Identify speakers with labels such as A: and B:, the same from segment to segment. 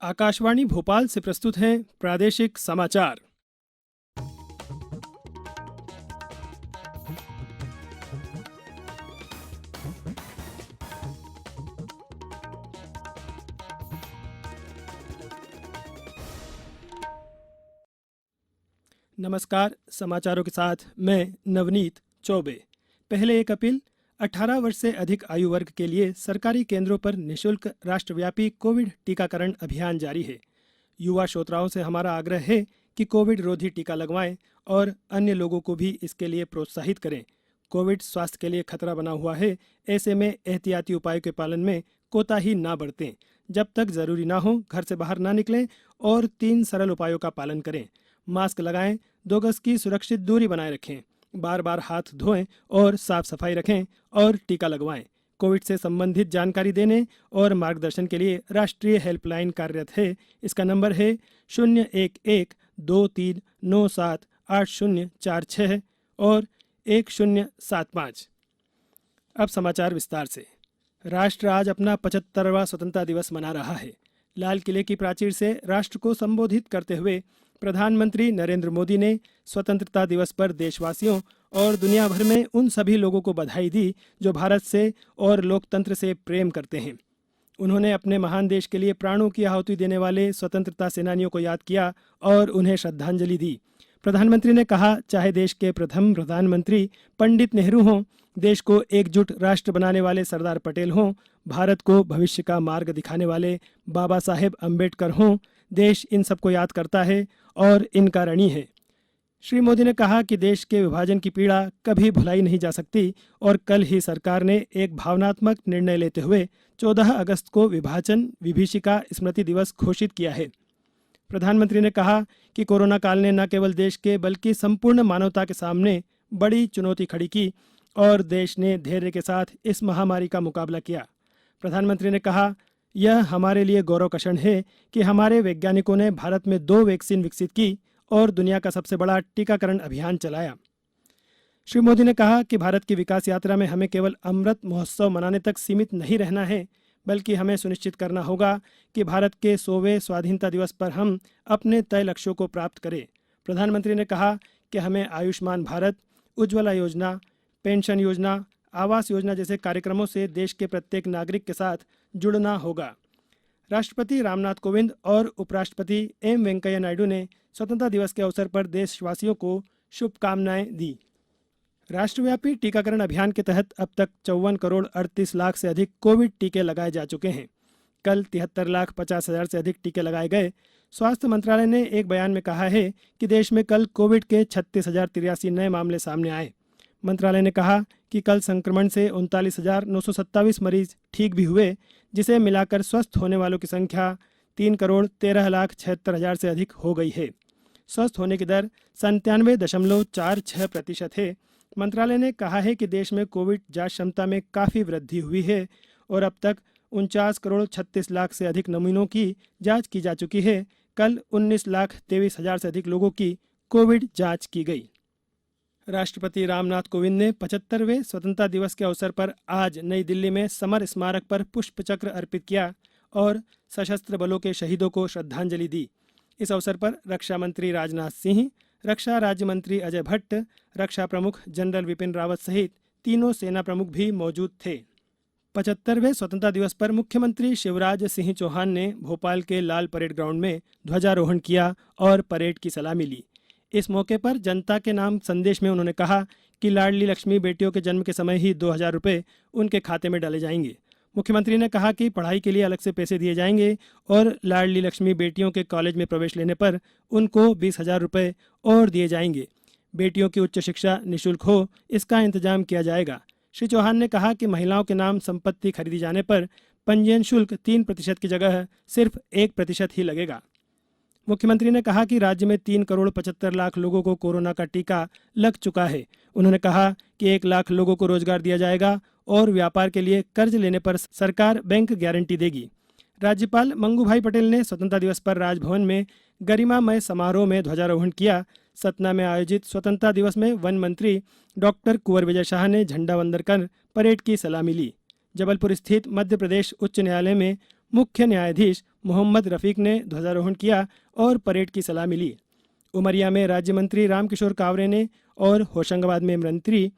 A: आकाशवाणी भोपाल से प्रस्तुत हैं प्रादेशिक समाचार। नमस्कार, समाचारों के साथ मैं नवनीत चौबे। पहले एक अपील। 18 वर्ष से अधिक आयु वर्ग के लिए सरकारी केंद्रों पर निःशुल्क राष्ट्रव्यापी कोविड टीकाकरण अभियान जारी है। युवा श्रोताओं से हमारा आग्रह है कि कोविड रोधी टीका लगवाएं और अन्य लोगों को भी इसके लिए प्रोत्साहित करें। कोविड स्वास्थ्य के लिए खतरा बना हुआ है, ऐसे में एहतियाती उपायों के पालन में कोताही ना बरतें। जब तक जरूरी ना हो घर से बाहर ना निकलें और 3 सरल उपायों का पालन करें। मास्क लगाएं, 2 गज की सुरक्षित दूरी बनाए रखें, बार बार हाथ धोएं और साफ सफाई रखें और टीका लगवाएं। कोविड से संबंधित जानकारी देने और मार्गदर्शन के लिए राष्ट्रीय हेल्पलाइन कार्यरत है। इसका नंबर है 011-2397-8046 और 1075। अब समाचार विस्तार से। राष्ट्र आज अपना 75वां स्वतंत्रता दिवस मना रहा है। लाल किले की प्राचीर से राष्ट्र को संबोधित करते हुए प्रधानमंत्री नरेंद्र मोदी ने स्वतंत्रता दिवस पर देशवासियों और दुनिया भर में उन सभी लोगों को बधाई दी जो भारत से और लोकतंत्र से प्रेम करते हैं। उन्होंने अपने महान देश के लिए प्राणों की आहुति देने वाले स्वतंत्रता सेनानियों को याद किया और उन्हें श्रद्धांजलि दी। प्रधानमंत्री ने कहा, चाहे देश के प्रथम प्रधानमंत्री पंडित नेहरू हों, देश को एकजुट राष्ट्र बनाने वाले सरदार पटेल हों, भारत को भविष्य का मार्ग दिखाने वाले बाबा साहेब अम्बेडकर हों, देश इन सबको याद करता है और इनका ऋणी है। श्री मोदी ने कहा कि देश के विभाजन की पीड़ा कभी भुलाई नहीं जा सकती और कल ही सरकार ने एक भावनात्मक निर्णय लेते हुए 14 अगस्त को विभाजन विभीषिका स्मृति दिवस घोषित किया है। प्रधानमंत्री ने कहा कि कोरोना काल ने न केवल देश के बल्कि संपूर्ण मानवता के सामने बड़ी चुनौती खड़ी की और देश ने धैर्य के साथ इस महामारी का मुकाबला किया। प्रधानमंत्री ने कहा, यह हमारे लिए गौरव का क्षण है कि हमारे वैज्ञानिकों ने भारत में 2 वैक्सीन विकसित की और दुनिया का सबसे बड़ा टीकाकरण अभियान चलाया। श्री मोदी ने कहा कि भारत की विकास यात्रा में हमें केवल अमृत महोत्सव मनाने तक सीमित नहीं रहना है, बल्कि हमें सुनिश्चित करना होगा कि भारत के 100वें स्वाधीनता दिवस पर हम अपने तय लक्ष्यों को प्राप्त करें। प्रधानमंत्री ने कहा कि हमें आयुष्मान भारत, उज्ज्वला योजना, पेंशन योजना, आवास योजना जैसे कार्यक्रमों से देश के प्रत्येक नागरिक के साथ जुड़ना होगा। राष्ट्रपति रामनाथ कोविंद और उपराष्ट्रपति एम वेंकैया नायडू ने स्वतंत्रता दिवस के अवसर पर देशवासियों को शुभकामनाएं दी। राष्ट्रव्यापी टीकाकरण अभियान के तहत अब तक 54 करोड़ 38 लाख से अधिक कोविड टीके लगाए जा चुके हैं। कल 73 लाख 50 हजार से अधिक टीके लगाए गए। स्वास्थ्य मंत्रालय ने एक बयान में कहा है कि देश में कल कोविड के 36,083 नए मामले सामने आए। मंत्रालय ने कहा कि कल संक्रमण से 39,927 मरीज ठीक भी हुए, जिसे मिलाकर स्वस्थ होने वालों की संख्या 3 करोड़ 13 लाख 76 हजार से अधिक हो गई है। स्वस्थ होने की दर 97.46% है। मंत्रालय ने कहा है कि देश में कोविड जांच क्षमता में काफ़ी वृद्धि हुई है और अब तक 49 करोड़ 36 लाख से अधिक नमूनों की जांच की जा चुकी है। कल 19 लाख 23 हजार से अधिक लोगों की कोविड जांच की गई। राष्ट्रपति रामनाथ कोविंद ने 75वें स्वतंत्रता दिवस के अवसर पर आज नई दिल्ली में समर स्मारक पर पुष्प चक्र अर्पित किया और सशस्त्र बलों के शहीदों को श्रद्धांजलि दी। इस अवसर पर रक्षा मंत्री राजनाथ सिंह, रक्षा राज्य मंत्री अजय भट्ट, रक्षा प्रमुख जनरल विपिन रावत सहित तीनों सेना प्रमुख भी मौजूद थे। 75वें स्वतंत्रता दिवस पर मुख्यमंत्री शिवराज सिंह चौहान ने भोपाल के लाल परेड ग्राउंड में ध्वजारोहण किया और परेड की सलामी ली। इस मौके पर जनता के नाम संदेश में उन्होंने कहा कि लाडली लक्ष्मी बेटियों के जन्म के समय ही 2,000 रुपये उनके खाते में डाले जाएंगे। मुख्यमंत्री ने कहा कि पढ़ाई के लिए अलग से पैसे दिए जाएंगे और लाडली लक्ष्मी बेटियों के कॉलेज में प्रवेश लेने पर उनको 20,000 रुपये और दिए जाएंगे। बेटियों की उच्च शिक्षा निःशुल्क हो, इसका इंतजाम किया जाएगा। श्री चौहान ने कहा कि महिलाओं के नाम संपत्ति खरीदी जाने पर पंजीयन शुल्क 3% की जगह सिर्फ 1% ही लगेगा। मुख्यमंत्री ने कहा कि राज्य में 3 करोड़ 75 लाख लोगों को कोरोना का टीका लग चुका है। उन्होंने कहा कि 1 लाख लोगों को रोजगार दिया जाएगा और व्यापार के लिए कर्ज लेने पर सरकार बैंक गारंटी देगी। राज्यपाल मंगू भाई पटेल ने स्वतंत्रता दिवस पर राजभवन में गरिमामय समारोह में ध्वजारोहण किया। सतना में आयोजित स्वतंत्रता दिवस में वन मंत्री डॉक्टर कुंवर विजय शाह ने झंडा वंदन कर परेड की सलामी ली। जबलपुर स्थित मध्य प्रदेश उच्च न्यायालय में मुख्य न्यायाधीश मोहम्मद रफीक ने ध्वजारोहण किया और परेड की सलामी ली। उमरिया में राज्य मंत्री रामकिशोर कावरे ने और होशंगाबाद में मंत्री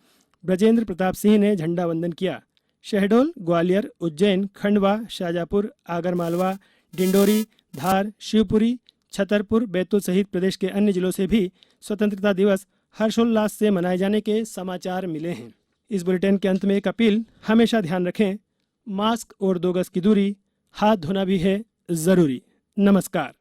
A: ब्रजेंद्र प्रताप सिंह ने झंडा वंदन किया। शहडोल, ग्वालियर, उज्जैन, खंडवा, शाजापुर, आगरमालवा, डिंडोरी, धार, शिवपुरी, छतरपुर, बैतूल सहित प्रदेश के अन्य जिलों से भी स्वतंत्रता दिवस हर्षोल्लास से मनाए जाने के समाचार मिले हैं। इस बुलेटिन के अंत में एक अपील, हमेशा ध्यान रखें, मास्क और 2 गज की दूरी, हाथ धोना भी है जरूरी। नमस्कार।